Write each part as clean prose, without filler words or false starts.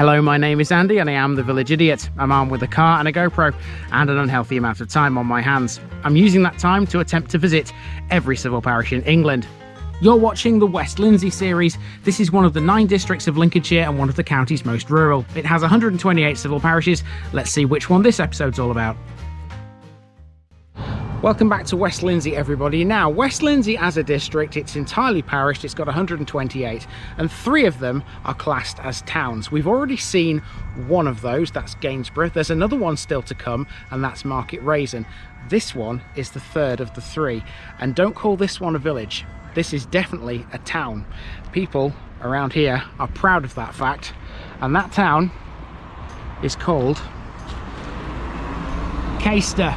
Hello, my name is Andy and I am the Village Idiot. I'm armed with a car and a GoPro and an unhealthy amount of time on my hands. I'm using that time to attempt to visit every civil parish in England. You're watching the West Lindsey series. This is one of the 9 districts of Lincolnshire and one of the county's most rural. It has 128 civil parishes. Let's see which one this episode's all about. Welcome back to West Lindsey, everybody. Now, West Lindsey as a district, it's entirely parished. It's got 128 and 3 of them are classed as towns. We've already seen one of those, that's Gainsborough. There's another one still to come and that's Market Raisin. This one is the 3rd of the 3, and don't call this one a village. This is definitely a town. People around here are proud of that fact, and that town is called Caistor.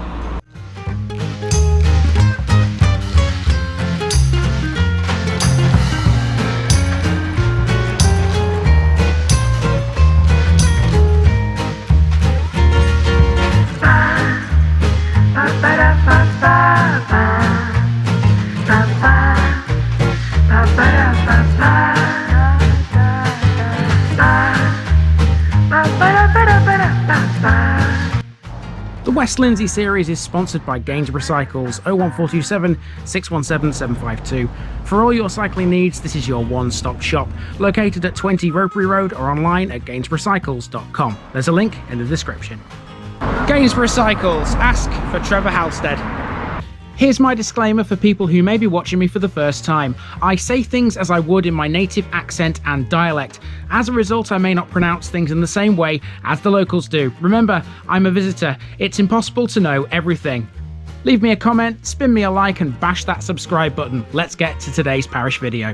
The West Lindsey series is sponsored by Gainsborough Cycles 01427 617 752. For all your cycling needs, this is your one-stop shop, located at 20 Ropery Road or online at gainsboroughcycles.com. There's a link in the description. Gainsborough Cycles, ask for Trevor Halstead. Here's my disclaimer for people who may be watching me for the first time. I say things as I would in my native accent and dialect. As a result, I may not pronounce things in the same way as the locals do. Remember, I'm a visitor. It's impossible to know everything. Leave me a comment, spin me a like and bash that subscribe button. Let's get to today's parish video.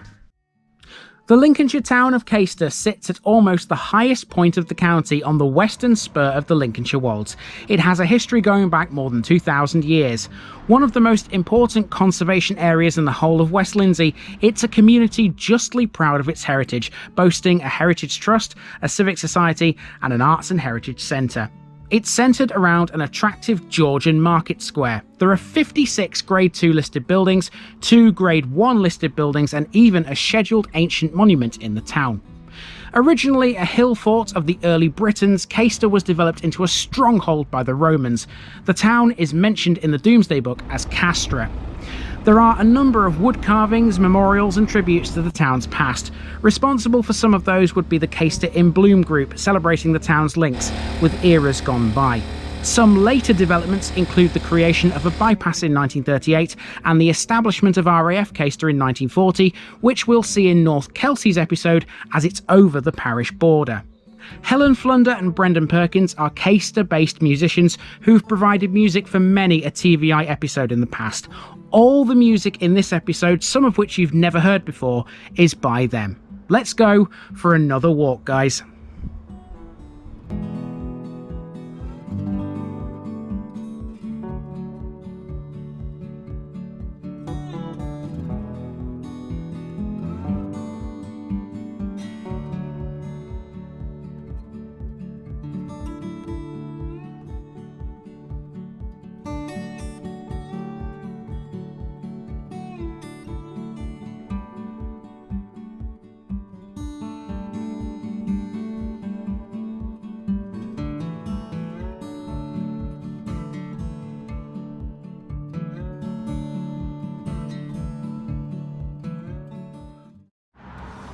The Lincolnshire town of Caistor sits at almost the highest point of the county on the western spur of the Lincolnshire Wolds. It has a history going back more than 2,000 years. One of the most important conservation areas in the whole of West Lindsey, it's a community justly proud of its heritage, boasting a heritage trust, a civic society and an arts and heritage centre. It's centred around an attractive Georgian market square. There are 56 Grade 2 listed buildings, 2 Grade 1 listed buildings and even a scheduled ancient monument in the town. Originally a hill fort of the early Britons, Caistor was developed into a stronghold by the Romans. The town is mentioned in the Domesday book as Castre. There are a number of wood carvings, memorials and tributes to the town's past. Responsible for some of those would be the Caistor in Bloom group, celebrating the town's links with eras gone by. Some later developments include the creation of a bypass in 1938 and the establishment of RAF Caistor in 1940, which we'll see in North Kelsey's episode as it's over the parish border. Helen Flunder and Brendan Perkins are Caistor-based musicians who've provided music for many a TVI episode in the past. All the music in this episode, some of which you've never heard before, is by them. Let's go for another walk, guys.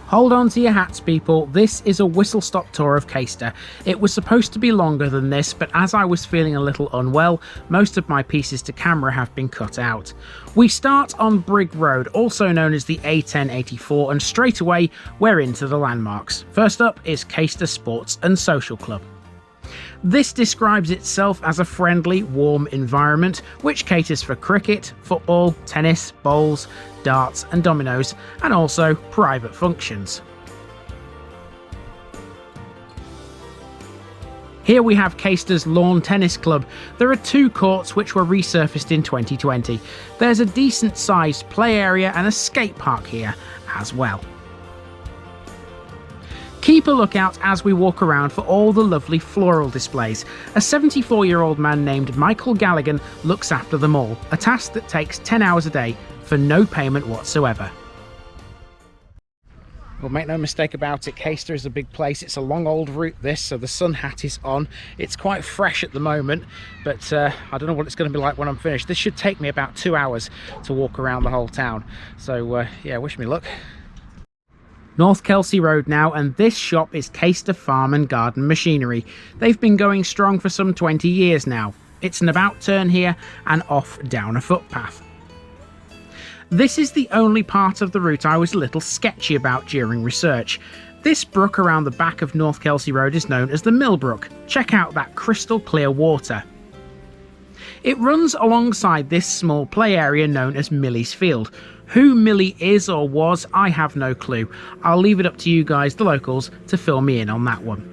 Hold on to your hats, people. This is a whistle-stop tour of Caistor. It was supposed to be longer than this, but as I was feeling a little unwell, most of my pieces to camera have been cut out. We start on Brig Road, also known as the A1084, and straight away we're into the landmarks. First up is Caistor Sports and Social Club. This describes itself as a friendly, warm environment which caters for cricket, football, tennis, bowls, darts and dominoes, and also private functions. Here we have Caistor's Lawn Tennis Club. There are 2 courts which were resurfaced in 2020. There's a decent sized play area and a skate park here as well. Keep a lookout as we walk around for all the lovely floral displays. A 74-year-old man named Michael Galligan looks after them all, a task that takes 10 hours a day for no payment whatsoever. Well, make no mistake about it, Caistor is a big place. It's a long old route this, so the sun hat is on. It's quite fresh at the moment, but I don't know what it's going to be like when I'm finished. This should take me about 2 hours to walk around the whole town. So yeah, wish me luck. North Kelsey Road now, and this shop is Caistor Farm and Garden Machinery. They've been going strong for some 20 years now. It's an about turn here and off down a footpath. This is the only part of the route I was a little sketchy about during research. This brook around the back of North Kelsey Road is known as the Mill Brook. Check out that crystal clear water. It runs alongside this small play area known as Millie's Field. Who Millie is or was, I have no clue. I'll leave it up to you guys, the locals, to fill me in on that one.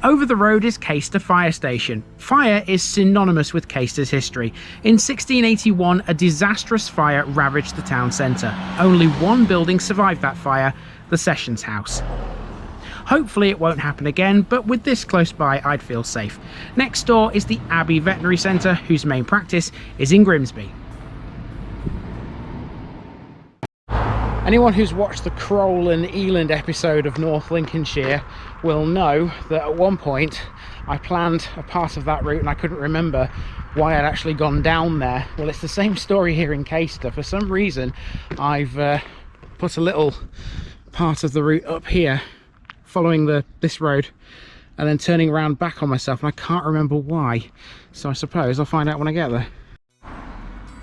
Over the road is Caistor Fire Station. Fire is synonymous with Caistor's history. In 1681, a disastrous fire ravaged the town centre. Only one building survived that fire, the Sessions House. Hopefully it won't happen again, but with this close by, I'd feel safe. Next door is the Abbey Veterinary Centre, whose main practice is in Grimsby. Anyone who's watched the Crowle and Eland episode of North Lincolnshire will know that at one point I planned a part of that route and I couldn't remember why I'd actually gone down there. Well, it's the same story here in Caistor. For some reason I've put a little part of the route up here following this road and then turning around back on myself, and I can't remember why, so I suppose I'll find out when I get there.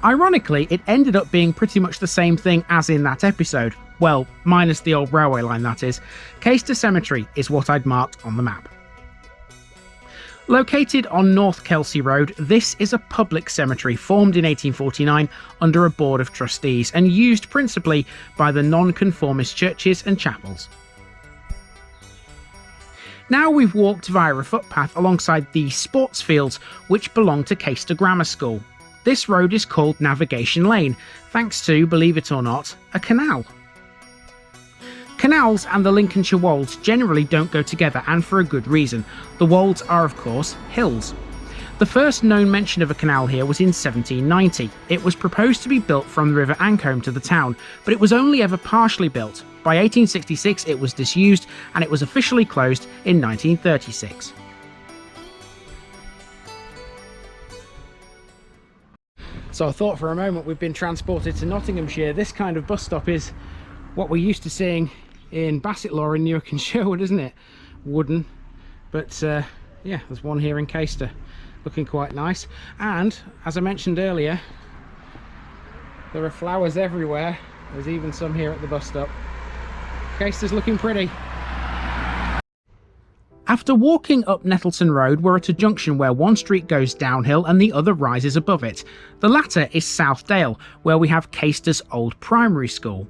Ironically, it ended up being pretty much the same thing as in that episode. Well, minus the old railway line, that is. Caistor Cemetery is what I'd marked on the map. Located on North Kelsey Road, this is a public cemetery formed in 1849 under a board of trustees and used principally by the non-conformist churches and chapels. Now we've walked via a footpath alongside the sports fields, which belong to Caistor Grammar School. This road is called Navigation Lane, thanks to, believe it or not, a canal. Canals and the Lincolnshire Wolds generally don't go together, and for a good reason. The Wolds are, of course, hills. The first known mention of a canal here was in 1790. It was proposed to be built from the River Ancombe to the town, but it was only ever partially built. By 1866 it was disused, and it was officially closed in 1936. So I thought for a moment we'd been transported to Nottinghamshire. This kind of bus stop is what we're used to seeing in Bassetlaw in Newark and Sherwood, isn't it? Wooden. But yeah, there's one here in Caistor, looking quite nice. And as I mentioned earlier, there are flowers everywhere. There's even some here at the bus stop. Caistor's looking pretty. After walking up Nettleton Road, we're at a junction where one street goes downhill and the other rises above it. The latter is Southdale, where we have Caistor's old primary school.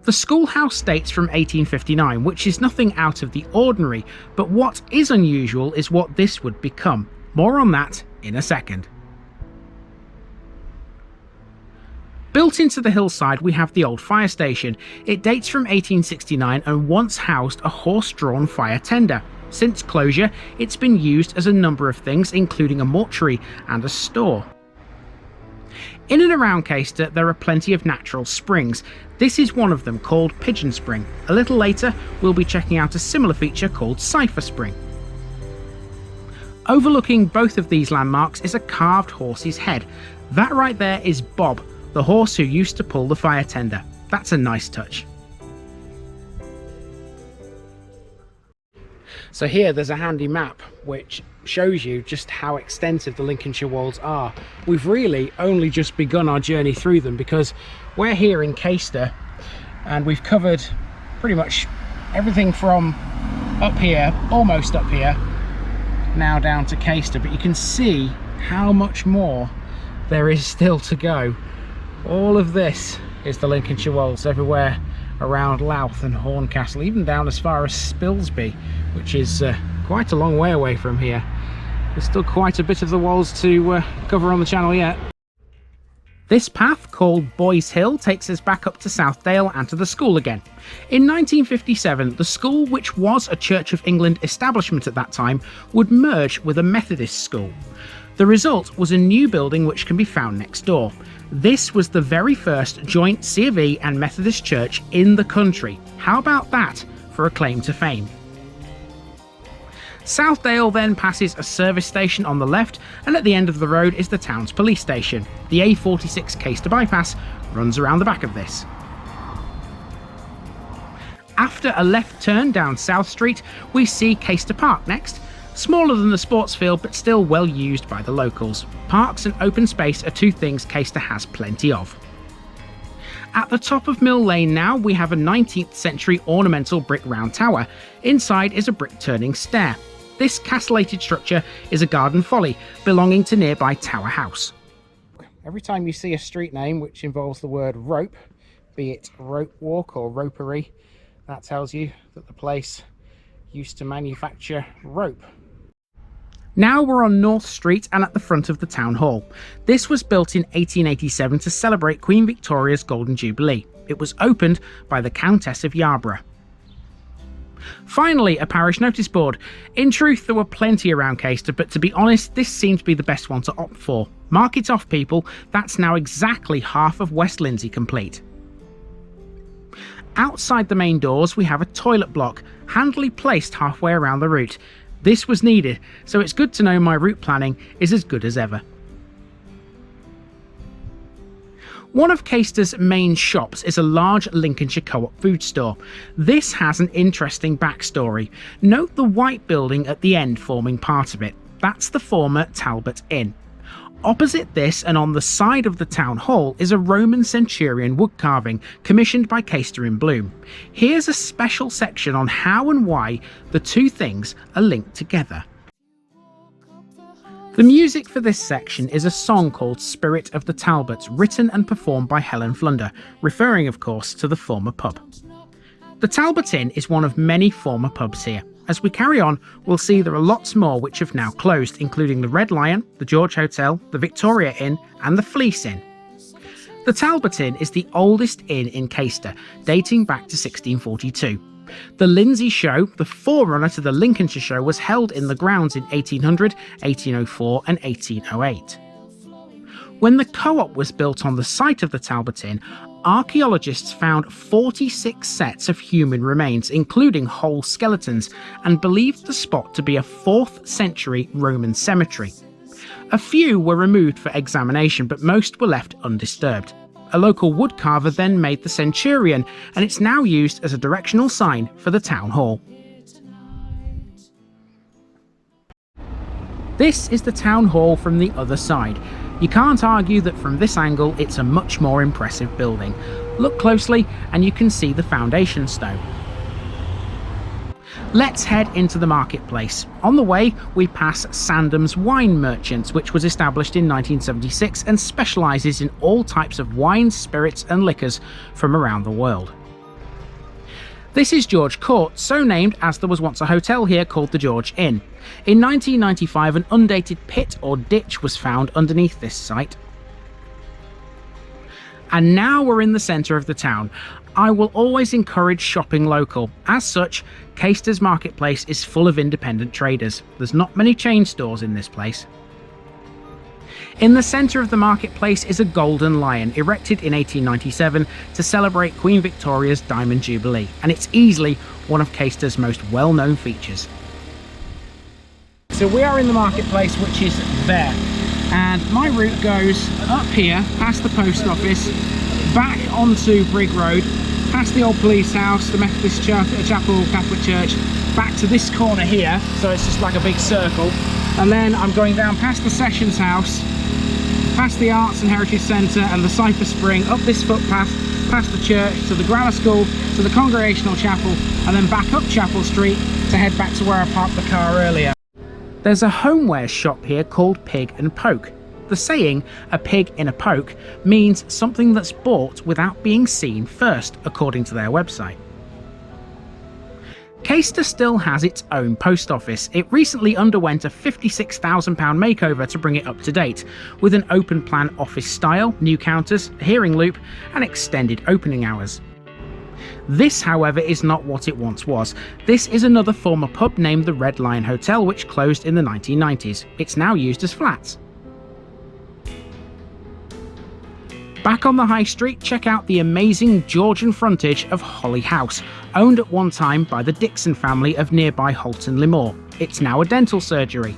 The schoolhouse dates from 1859, which is nothing out of the ordinary, but what is unusual is what this would become. More on that in a second. Built into the hillside we have the old fire station. It dates from 1869 and once housed a horse-drawn fire tender. Since closure, it's been used as a number of things, including a mortuary and a store. In and around Caistor there are plenty of natural springs. This is one of them, called Pigeon Spring. A little later we'll be checking out a similar feature called Cipher Spring. Overlooking both of these landmarks is a carved horse's head. That right there is Bob, the horse who used to pull the fire tender. That's a nice touch. So here there's a handy map which shows you just how extensive the Lincolnshire Wolds are. We've really only just begun our journey through them because we're here in Caistor and we've covered pretty much everything from up here, almost up here, now down to Caistor, but you can see how much more there is still to go. All of this is the Lincolnshire Wolds, everywhere around Louth and Horncastle, even down as far as Spilsby, which is quite a long way away from here. There's still quite a bit of the Wolds to cover on the channel yet. This path, called Boys Hill, takes us back up to Southdale and to the school again. In 1957, the school, which was a Church of England establishment at that time, would merge with a Methodist school. The result was a new building which can be found next door. This was the very first joint C of E and Methodist church in the country. How about that for a claim to fame? Southdale then passes a service station on the left, and at the end of the road is the town's police station. The A46 Caistor bypass runs around the back of this. After a left turn down South Street, we see Caistor Park next. Smaller than the sports field, but still well used by the locals. Parks and open space are two things Caistor has plenty of. At the top of Mill Lane now, we have a 19th century ornamental brick round tower. Inside is a brick turning stair. This castellated structure is a garden folly belonging to nearby Tower House. Every time you see a street name which involves the word rope, be it rope walk or ropery, that tells you that the place used to manufacture rope. Now we're on North Street and at the front of the Town Hall. This was built in 1887 to celebrate Queen Victoria's Golden Jubilee. It was opened by the Countess of Yarborough. Finally, a parish notice board. In truth, there were plenty around Caistor, but to be honest, this seemed to be the best one to opt for. Mark it off, people. That's now exactly half of West Lindsey complete. Outside the main doors, we have a toilet block, handily placed halfway around the route. This was needed, so it's good to know my route planning is as good as ever. One of Caistor's main shops is a large Lincolnshire co-op food store. This has an interesting backstory. Note the white building at the end forming part of it. That's the former Talbot Inn. Opposite this and on the side of the town hall is a Roman centurion wood carving commissioned by Caistor in Bloom. Here's a special section on how and why the two things are linked together. The music for this section is a song called Spirit of the Talbots, written and performed by Helen Flunder, referring of course to the former pub. The Talbot Inn is one of many former pubs here. As we carry on, we'll see there are lots more which have now closed, including the Red Lion, the George Hotel, the Victoria Inn and the Fleece Inn. The Talbot Inn is the oldest inn in Caistor, dating back to 1642. The Lindsey show, the forerunner to the Lincolnshire show, was held in the grounds in 1800, 1804 and 1808. When the co-op was built on the site of the Talbot Inn, archaeologists found 46 sets of human remains, including whole skeletons, and believed the spot to be a 4th century Roman cemetery. A few were removed for examination, but most were left undisturbed. A local woodcarver then made the centurion, and it's now used as a directional sign for the town hall. This is the town hall from the other side. You can't argue that from this angle it's a much more impressive building. Look closely and you can see the foundation stone. Let's head into the marketplace. On the way, we pass Sandham's Wine Merchants, which was established in 1976 and specialises in all types of wines, spirits and liquors from around the world. This is George Court, so named as there was once a hotel here called the George Inn. In 1995, an undated pit or ditch was found underneath this site. And now we're in the centre of the town. I will always encourage shopping local. As such, Caistor's marketplace is full of independent traders. There's not many chain stores in this place. In the centre of the marketplace is a golden lion, erected in 1897 to celebrate Queen Victoria's Diamond Jubilee, and it's easily one of Caistor's most well-known features. So we are in the marketplace, which is there, and my route goes up here, past the post office, back onto Brig Road, past the old police house, the Methodist Chapel, Catholic Church, back to this corner here, so it's just like a big circle, and then I'm going down past the Sessions House, past the Arts and Heritage Centre and the Cypher Spring, up this footpath, past the church, to the grammar school, to the Congregational Chapel, and then back up Chapel Street to head back to where I parked the car earlier. There's a homewares shop here called Pig and Poke. The saying, a pig in a poke, means something that's bought without being seen first, according to their website. Caistor still has its own post office. It recently underwent a £56,000 makeover to bring it up to date, with an open plan office style, new counters, a hearing loop and extended opening hours. This, however, is not what it once was. This is another former pub named the Red Lion Hotel, which closed in the 1990s. It's now used as flats. Back on the high street, check out the amazing Georgian frontage of Holly House, owned at one time by the Dixon family of nearby Holton Le Moor. It's now a dental surgery.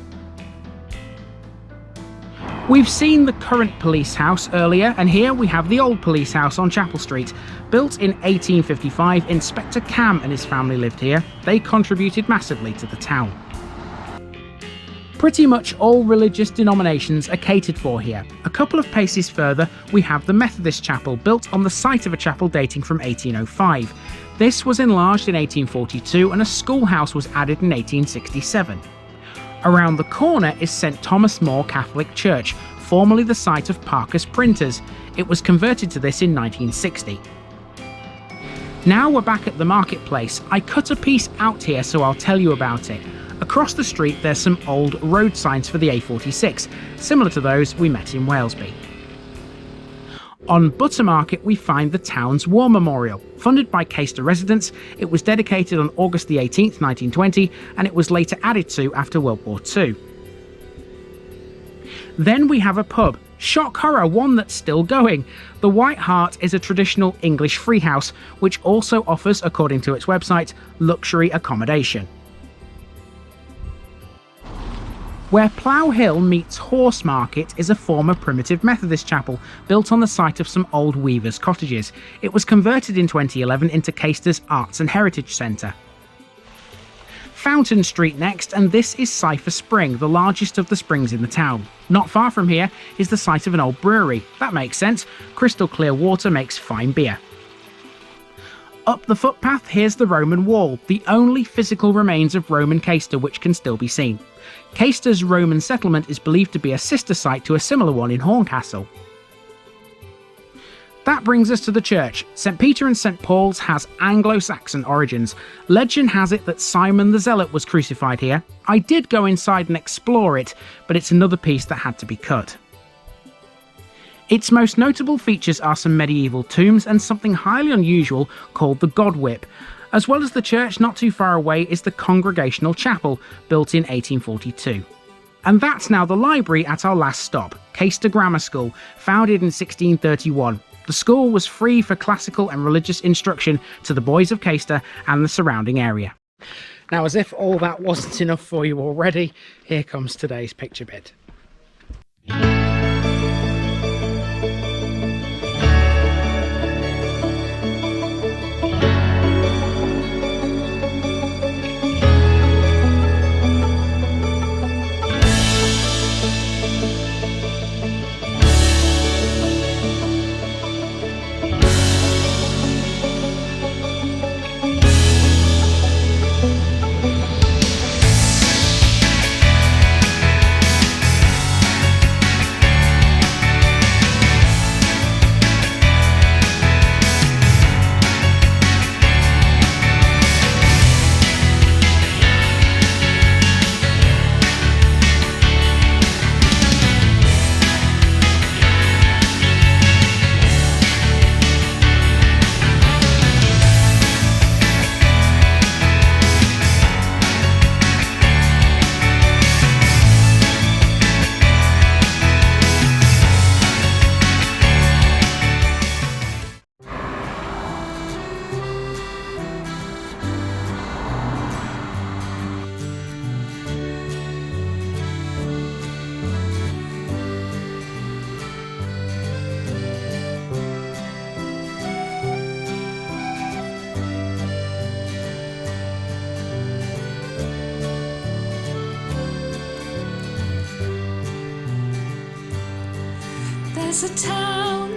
We've seen the current police house earlier, and here we have the old police house on Chapel Street. Built in 1855, Inspector Cam and his family lived here. They contributed massively to the town. Pretty much all religious denominations are catered for here. A couple of paces further, we have the Methodist Chapel, built on the site of a chapel dating from 1805. This was enlarged in 1842 and a schoolhouse was added in 1867. Around the corner is St Thomas More Catholic Church, formerly the site of Parker's Printers. It was converted to this in 1960. Now we're back at the marketplace. I cut a piece out here, so I'll tell you about it. Across the street there's some old road signs for the A46, similar to those we met in Walesby. On Buttermarket we find the town's war memorial. Funded by Caistor residents, it was dedicated on August the 18th, 1920, and it was later added to after World War II. Then we have a pub. Shock horror, one that's still going. The White Hart is a traditional English free house, which also offers, according to its website, luxury accommodation. Where Plough Hill meets Horse Market is a former primitive Methodist chapel built on the site of some old weavers' cottages. It was converted in 2011 into Caistor's Arts and Heritage Centre. Fountain Street next, and this is Cypher Spring, the largest of the springs in the town. Not far from here is the site of an old brewery. That makes sense. Crystal clear water makes fine beer. Up the footpath, here's the Roman Wall, the only physical remains of Roman Caistor which can still be seen. Caistor's Roman settlement is believed to be a sister site to a similar one in Horncastle. That brings us to the church. St Peter and St Paul's has Anglo-Saxon origins. Legend has it that Simon the Zealot was crucified here. I did go inside and explore it, but it's another piece that had to be cut. Its most notable features are some medieval tombs and something highly unusual called the God Whip. As well as the church, not too far away is the Congregational Chapel, built in 1842. And that's now the library at our last stop, Caistor Grammar School, founded in 1631. The school was free for classical and religious instruction to the boys of Caistor and the surrounding area. Now, as if all that wasn't enough for you already, here comes today's picture bit. There's a town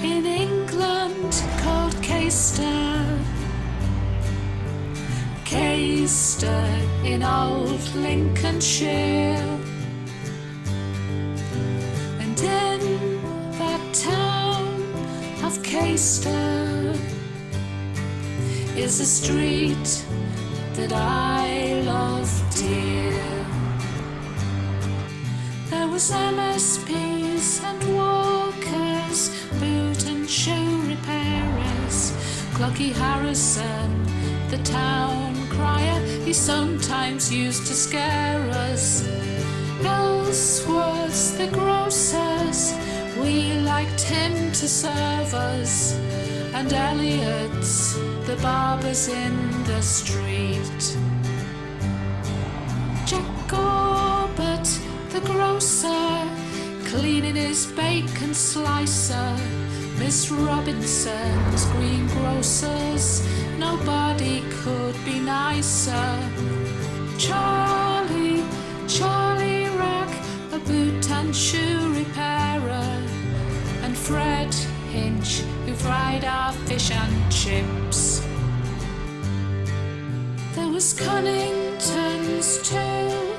in England called Caistor. Caistor in old Lincolnshire. And in that town of Caistor is a street that I love dear. There was MSPs and walkers, boot and shoe repairers. Clocky Harrison, the town crier, he sometimes used to scare us. Ellsworth's the grocers, We liked him to serve us, and Elliot's the barbers in the street. Jack Corbett, the grocer, cleaning his bacon slicer. Miss Robinson's greengrocers, nobody could be nicer. Charlie Rack, a boot and shoe repairer, and Fred Hinch, who fried our fish and chips. There was Cunnington's too,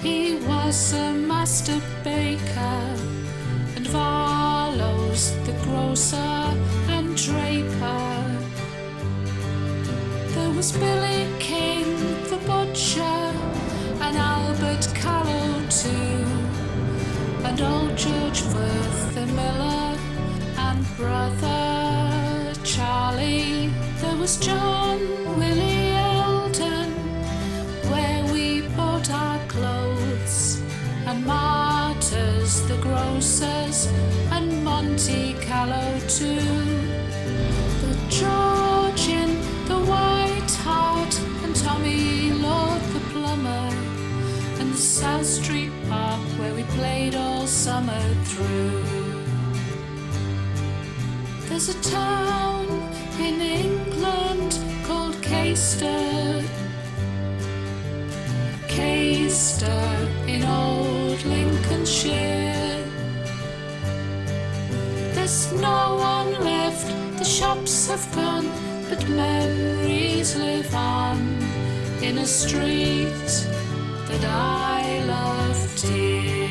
he was a master baker, and Varlow's the grocer and draper. There was Billy King the butcher, and Albert Callow too, and old George Worth the miller, and brother Charlie. There was John Willie Eldon, where we bought our clothes, and Martyrs the grocers, and Monte Carlo too. The Georgian, the White Hart, and Tommy Lord the plumber, and South Street Park, where we played all summer through. There's a town in England called Caistor, Caistor in old Lincolnshire. There's no one left, the shops have gone, but memories live on in a street that I love dear.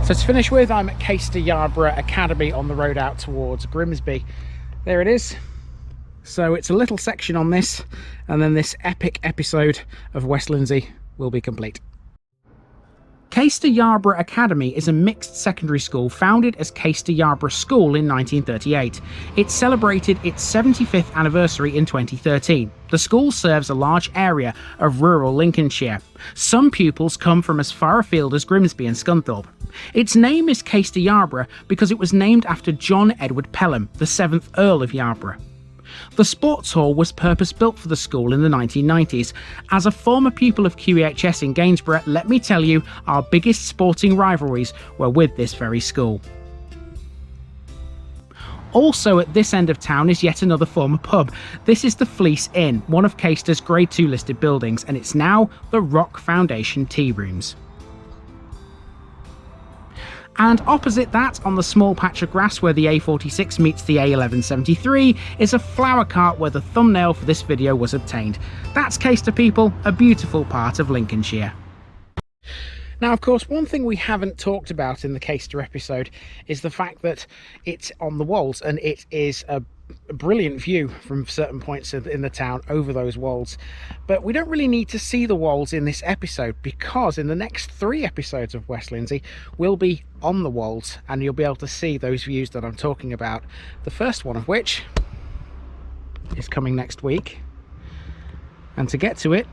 So to finish with, I'm at Caistor Yarborough Academy on the road out towards Grimsby. There it is. So it's a little section on this, and then this epic episode of West Lindsey will be complete. Caistor Yarborough Academy is a mixed secondary school founded as Caistor Yarborough School in 1938. It celebrated its 75th anniversary in 2013. The school serves a large area of rural Lincolnshire. Some pupils come from as far afield as Grimsby and Scunthorpe. Its name is Caistor Yarborough because it was named after John Edward Pelham, the 7th Earl of Yarborough. The sports hall was purpose-built for the school in the 1990s. As a former pupil of QEHS in Gainsborough, let me tell you, our biggest sporting rivalries were with this very school. Also at this end of town is yet another former pub. This is the Fleece Inn, one of Caistor's Grade 2 listed buildings, and it's now the Rock Foundation Tea Rooms. And opposite that, on the small patch of grass where the A46 meets the A1173, is a flower cart where the thumbnail for this video was obtained. That's Caistor, people, a beautiful part of Lincolnshire. Now, of course, one thing we haven't talked about in the Caistor episode is the fact that it's on the Wolds, and it is a brilliant view from certain points in the town over those Wolds. But we don't really need to see the Wolds in this episode, because in the next 3 episodes of West Lindsey we'll be on the Wolds, and you'll be able to see those views that I'm talking about. The first one of which is coming next week, and to get to it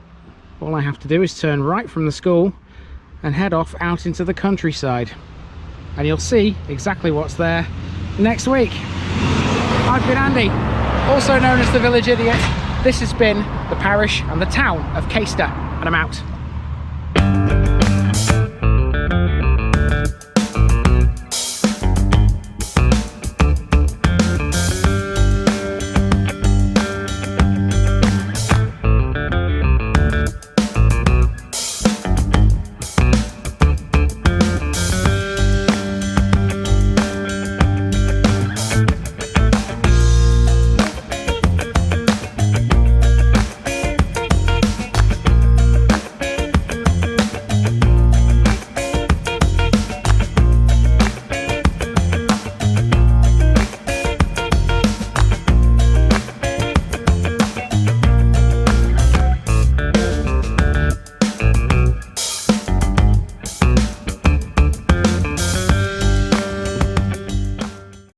all I have to do is turn right from the school and head off out into the countryside, and you'll see exactly what's there next week. I've been Andy, also known as the Village Idiot. This has been the parish and the town of Caistor, and I'm out.